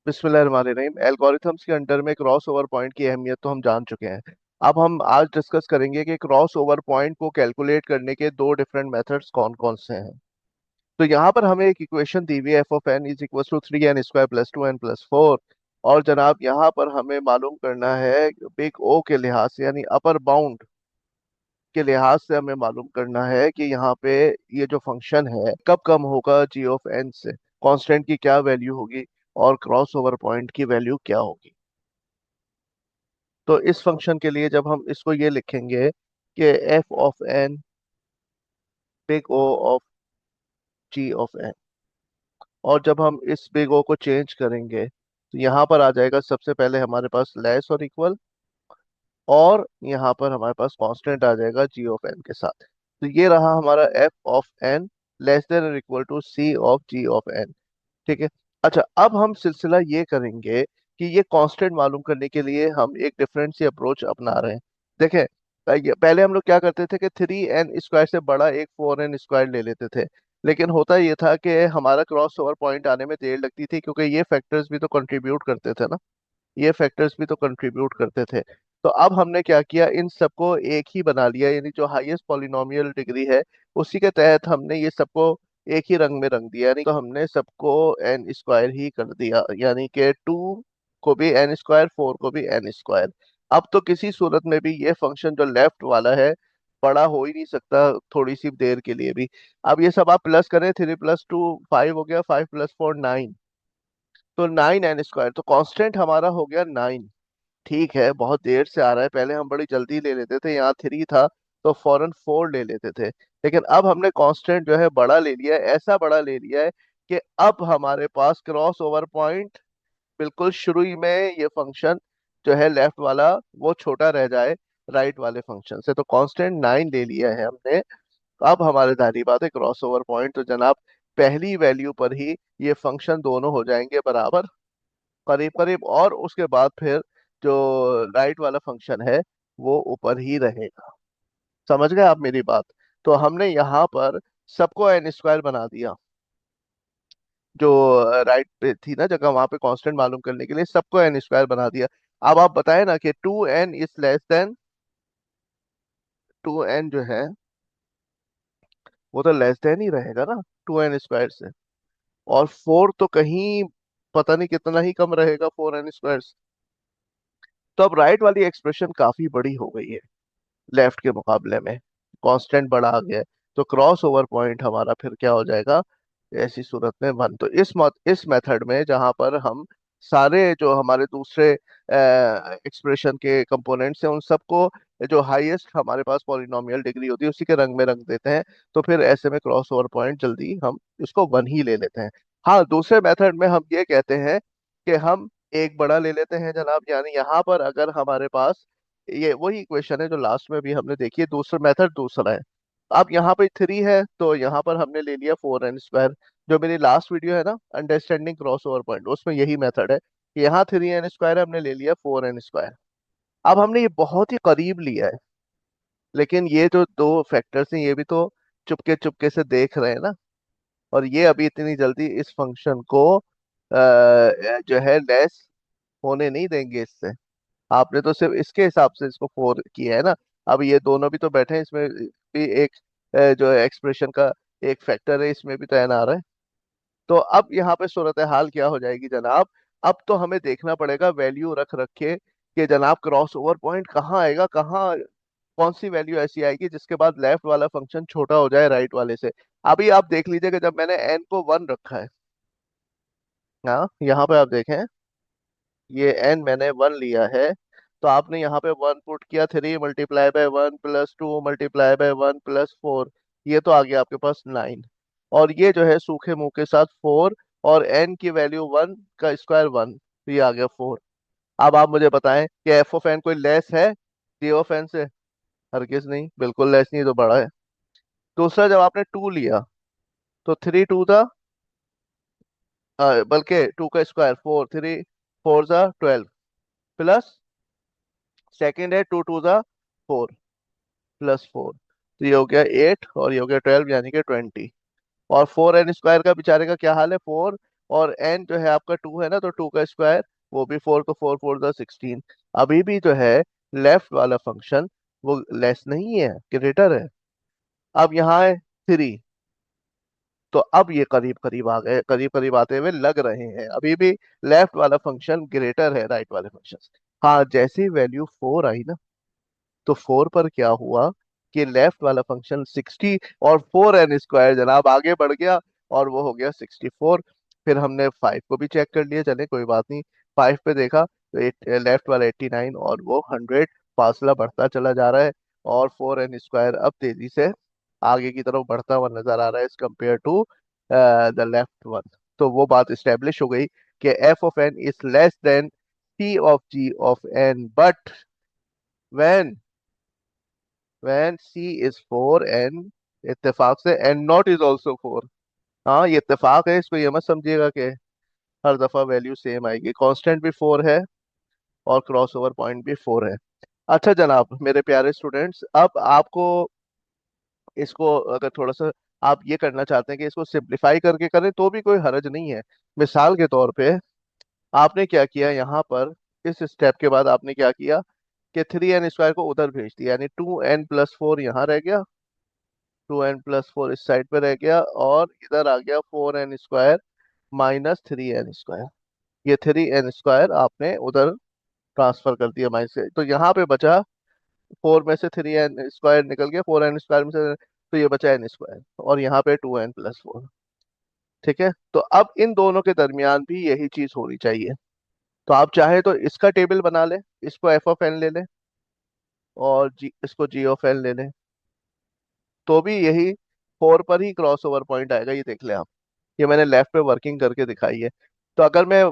बिस्मिल्लाहिर्रहमानिर्रहीम। एल्गोरिथम्स के अंडर में क्रॉस ओवर पॉइंट की अहमियत तो हम जान चुके हैं। अब हम आज डिस्कस करेंगे कि क्रॉस ओवर पॉइंट को कैलकुलेट करने के दो डिफरेंट मेथड्स कौन कौन से हैं। तो यहाँ पर हमें एक इक्वेशन दी हुई है, F of N is equal to 3n² plus 2n+4। और जनाब यहाँ पर हमें मालूम करना है बिग ओ के लिहाज से, यानी अपर बाउंड के लिहाज से हमें मालूम करना है कि यहाँ पे ये जो फंक्शन है कब कम होगा जी ऑफ एन से, कांस्टेंट की क्या वैल्यू होगी और क्रॉस ओवर पॉइंट की वैल्यू क्या होगी। तो इस फंक्शन के लिए जब हम इसको ये लिखेंगे कि F of N big O of G of N, और जब हम इस बिग ओ को चेंज करेंगे तो यहाँ पर आ जाएगा सबसे पहले हमारे पास लेस और इक्वल, और यहाँ पर हमारे पास कांस्टेंट आ जाएगा जी ऑफ एन के साथ। तो ये रहा हमारा F of N less than और equal to C of G of N. ठीक है। अच्छा, अब हम सिलसिला ये करेंगे कि ये कांस्टेंट मालूम करने के लिए हम एक डिफरेंट सी अप्रोच अपना रहे हैं। देखें, पहले हम लोग क्या करते थे कि 3n² से बड़ा एक 4n² ले लेते थे। लेकिन होता ये था कि हमारा क्रॉस ओवर पॉइंट आने में देर लगती थी, क्योंकि ये फैक्टर्स भी तो कंट्रीब्यूट करते थे ना, ये फैक्टर्स भी तो कंट्रीब्यूट करते थे। तो अब हमने क्या किया, इन सबको एक ही बना लिया, यानी जो हाईएस्ट पॉलिनोमियल डिग्री है उसी के तहत हमने ये सबको एक ही रंग में रंग दिया, यानी तो हमने सबको n² ही कर दिया, यानी कि 2 को भी n², 4 को भी n²। अब तो किसी सूरत में भी ये फंक्शन जो लेफ्ट वाला है बड़ा हो ही नहीं सकता थोड़ी सी देर के लिए भी। अब ये सब आप प्लस करें, 3 + 2 5 हो गया, 5 + 4 9, तो 9n², तो कांस्टेंट हमारा हो गया 9। ठीक है, बहुत देर से आ रहा है, पहले हम बड़ी जल्दी ले लेते थे, यहाँ 3 था तो फौरन 4 ले लेते थे। लेकिन अब हमने कांस्टेंट जो है बड़ा ले लिया है, ऐसा बड़ा ले लिया है कि अब हमारे पास क्रॉस ओवर पॉइंट बिल्कुल शुरू ही में ये फंक्शन जो है लेफ्ट वाला वो छोटा रह जाए राइट वाले फंक्शन से। तो कांस्टेंट 9 ले लिया है हमने। अब हमारे दाहिनी बात है क्रॉस ओवर पॉइंट, तो जनाब पहली वैल्यू पर ही ये फंक्शन दोनों हो जाएंगे बराबर, करीब करीब, और उसके बाद फिर जो राइट वाला फंक्शन है वो ऊपर ही रहेगा। समझ गए आप मेरी बात? तो हमने यहाँ पर सबको n² बना दिया, जो राइट पे थी ना जगह, वहां पे कांस्टेंट मालूम करने के लिए सबको n² बना दिया। अब आप बताएं ना कि 2n is less then, 2n जो है वो तो लेस देन ही रहेगा ना 2n² से, और 4 तो कहीं पता नहीं कितना ही कम रहेगा 4n²। तो अब राइट वाली एक्सप्रेशन काफी बड़ी हो गई है लेफ्ट के मुकाबले में, कांस्टेंट बड़ा आ गया है। तो क्रॉस ओवर पॉइंट हमारा फिर क्या हो जाएगा ऐसी सूरत में 1। तो इस मेथड में जहां पर हम सारे जो हमारे दूसरे एक्सप्रेशन के कंपोनेंट्स हैं उन सबको, जो हाईएस्ट हमारे पास पॉलिनोमियल डिग्री होती है उसी के रंग में रंग देते हैं, तो फिर ऐसे में क्रॉस ओवर पॉइंट जल्दी हम इसको 1 ही ले लेते हैं। हाँ, दूसरे मेथड में हम ये कहते हैं कि हम एक बड़ा ले लेते हैं जनाब, यानी यहाँ पर अगर हमारे पास ये वही इक्वेशन है जो लास्ट में भी हमने देखी है, दूसरा मेथड दूसरा है। अब यहाँ पे 3 है तो यहाँ पर हमने ले लिया 4n²। जो मेरी लास्ट वीडियो है ना अंडरस्टैंडिंग क्रॉस ओवर पॉइंट, उसमें यही मेथड है कि यहाँ 3n² हमने ले लिया 4n²। अब हमने ये बहुत ही करीब लिया है, लेकिन ये जो दो फैक्टर्स हैं ये भी तो चुपके चुपके से देख रहे हैं ना, और ये अभी इतनी जल्दी इस फंक्शन को जो है लेस होने नहीं देंगे इससे। आपने तो सिर्फ इसके हिसाब से इसको 4 किया है ना, अब ये दोनों भी तो बैठे हैं, इसमें भी एक जो एक्सप्रेशन का एक फैक्टर है, इसमें भी तो एन आ रहा है। तो अब यहाँ पे सूरत हाल क्या हो जाएगी जनाब, अब तो हमें देखना पड़ेगा वैल्यू रख रखे कि जनाब क्रॉस ओवर पॉइंट कहाँ आएगा, कहाँ कौन सी वैल्यू ऐसी आएगी जिसके बाद लेफ्ट वाला फंक्शन छोटा हो जाए राइट वाले से। अभी आप देख लीजिए कि जब मैंने एन को 1 रखा है, हाँ यहाँ पे आप देखें ये एन मैंने 1 लिया है, तो आपने यहाँ पे 1 पुट किया, 3 × 1 + 2 × 1 + 4, ये तो आ गया आपके पास 9। और ये जो है सूखे मुंह के साथ 4, और एन की वैल्यू 1 का स्क्वायर 1, तो ये आ गया 4। अब आप मुझे बताएं कि एफ ऑफ एन कोई लेस है जी ऑफ एन से? हरगिज नहीं, बिल्कुल लेस नहीं, तो बड़ा है। दूसरा, जब आपने 2 लिया तो 3 × 2 था, बल्कि 2 का स्क्वायर 4, 3 × 4 = 12, प्लस सेकंड है 2 × 2 = 4 +4, तो ये हो गया 8 और ये हो गया 12, यानी कि 20। और 4n² का बेचारे का क्या हाल है, 4 और n जो है आपका 2 है ना, तो 2 का स्क्वायर वो भी 4, तो 4 4 द 16। अभी भी जो है लेफ्ट वाला फंक्शन वो लेस नहीं है, ग्रेटर है। अब यहाँ है 3, तो अब ये करीब करीब आ गए, करीब करीब आते हुए लग रहे हैं। अभी भी लेफ्ट वाला फंक्शन ग्रेटर है राइट वाले फंक्शन से। हाँ, जैसी वैल्यू 4 आई ना, तो 4 पर क्या हुआ कि लेफ्ट वाला फंक्शन 60 और 4n² जनाब आगे बढ़ गया, और वो हो गया 64। फिर हमने 5 को भी चेक कर लिया, चले कोई बात नहीं। 5 पे देखा तो लेफ्ट वाला 89 और वो 100, फासला बढ़ता चला जा रहा है। और 4n² अब तेजी से आगे की तरफ बढ़ता हुआ नजर आ रहा है as compare to the left one. तो वो बात इस्टेब्लिश हो गई कि F of N is less than T of G of N, but when when C is 4 N, इत्तेफाक से एन नॉट इज ऑल्सो 4। हाँ, ये इत्तेफाक है, इसको ये मत समझिएगा कि हर दफा वैल्यू सेम आएगी। कांस्टेंट भी 4 है और क्रॉस ओवर पॉइंट भी 4 है। अच्छा जनाब मेरे प्यारे स्टूडेंट्स, अब आपको इसको अगर थोड़ा सा आप ये करना चाहते हैं कि इसको सिंप्लीफाई करके करें तो भी कोई हर्ज नहीं है। मिसाल के तौर पे आपने क्या किया यहाँ पर, इस स्टेप के बाद आपने क्या किया कि 3n² को उधर भेज दिया, यानी 2n+4 यहाँ रह गया, 2n+4 इस साइड पे रह गया, और इधर आ गया 4n² -3n²। ये 3n² आपने उधर ट्रांसफर कर दिया माइनस से, तो यहाँ पे बचा 4 में से 3n² निकल गया, 4n² में से, तो ये बचा n², और यहाँ पे 2n+4। ठीक है, तो अब इन दोनों के दरमियान भी यही चीज होनी चाहिए। तो आप चाहे तो इसका टेबल बना ले, इसको एफ ऑफ एन ले ले, और इसको जी ऑफ एन ले ले, तो भी यही 4 पर ही क्रॉस ओवर पॉइंट आएगा। ये देख ले आप, ये मैंने लेफ्ट पे वर्किंग करके दिखाई है। तो अगर मैं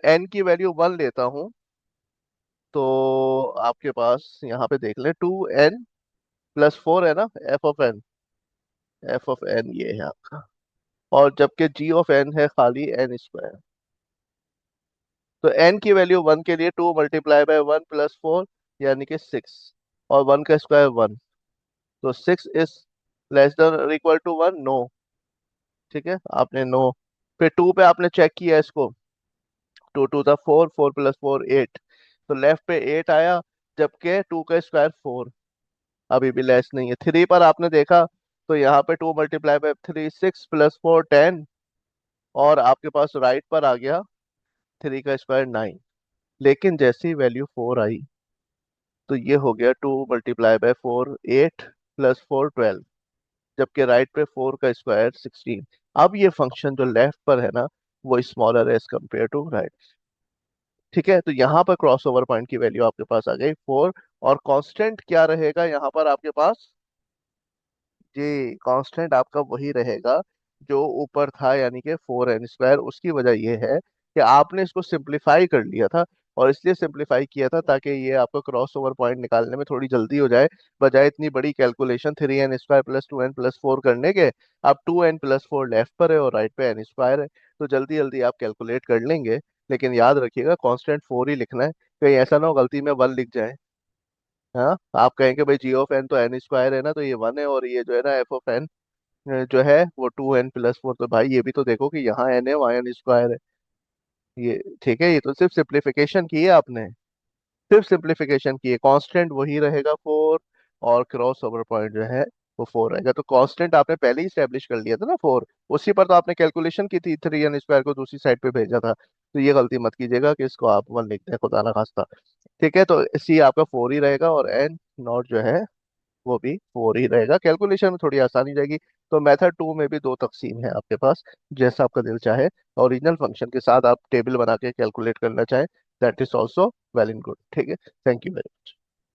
एन की वैल्यू 1 लेता हूँ, तो आपके पास यहाँ पे देख ले 2n+4 है ना, F of N, F of N ये है आपका। और जबकि जी ऑफ एन है खाली n²। तो n की वैल्यू 1 के लिए 2 मल्टीप्लाई बाय 1+4 यानी कि 6, और 1 का स्क्वायर 1, तो 6 is less than equal to 1, no. ठीक है, आपने नो। फिर 2 पे आपने चेक किया इसको, 2 2 था 4, 4+4 8, तो लेफ्ट पे 8 आया, जबकि 2 का स्क्वायर 4, अभी भी लेस नहीं है। 3 पर आपने देखा तो यहाँ पे 2 मल्टीप्लाई बाय 3 6 +4 10, और आपके पास राइट पर आ गया 3 का स्क्वायर 9। लेकिन जैसी वैल्यू 4 आई, तो ये हो गया 2 × 4 8 +4 12, जबकि राइट पे 4 का स्क्वायर 16। अब ये फंक्शन जो लेफ्ट पर है ना, वो स्मॉलर है एज कम्पेयर टू राइट। ठीक है, तो यहाँ पर क्रॉस ओवर पॉइंट की वैल्यू आपके पास आ गई 4। और कांस्टेंट क्या रहेगा यहाँ पर आपके पास, जी कांस्टेंट आपका वही रहेगा जो ऊपर था, यानी कि 4n²। उसकी वजह यह है कि आपने इसको सिंप्लीफाई कर लिया था, और इसलिए सिंप्लीफाई किया था ताकि ये आपका क्रॉस ओवर पॉइंट निकालने में थोड़ी जल्दी हो जाए, बजाय इतनी बड़ी कैलकुलेशन 3n² + 2n+4 करने के। अब 2n+4 लेफ्ट पर है और राइट पे n² है, तो जल्दी जल्दी आप कैलकुलेट कर लेंगे। लेकिन याद रखिएगा कांस्टेंट 4 ही लिखना है, कहीं ऐसा ना हो गलती में 1 लिख जाए। हाँ, आप कहेंगे भाई जी ऑफ एन तो n² है ना, तो ये 1 है, और ये जो है ना एफ ऑफ एन जो है वो 2n+4, तो भाई ये भी तो देखो कि यहाँ n है वहाँ n² है। ये ठीक है, ये तो सिर्फ सिंप्लीफिकेशन की है आपने, सिर्फ सिंप्लीफिकेशन की है। कांस्टेंट वही रहेगा 4, और क्रॉस ओवर पॉइंट जो है वो 4 रहेगा। तो कांस्टेंट आपने पहले ही स्टेब्लिश कर लिया था ना 4, उसी पर तो आपने कैलकुलेशन की थी, 3n² को दूसरी साइड पे भेजा था। तो ये गलती मत कीजिएगा कि इसको आप 1 लिख दें खुदा ना खास्ता। ठीक है, तो सी आपका 4 ही रहेगा, और एन नॉट जो है वो भी 4 ही रहेगा। कैलकुलेशन में थोड़ी आसानी जाएगी। तो मेथड 2 में भी 2 तकसीम है आपके पास, जैसा आपका दिल चाहे। ओरिजिनल फंक्शन के साथ आप टेबल बना के कैलकुलेट करना चाहें, that is also well and good. ठीक है, थैंक यू वेरी मच।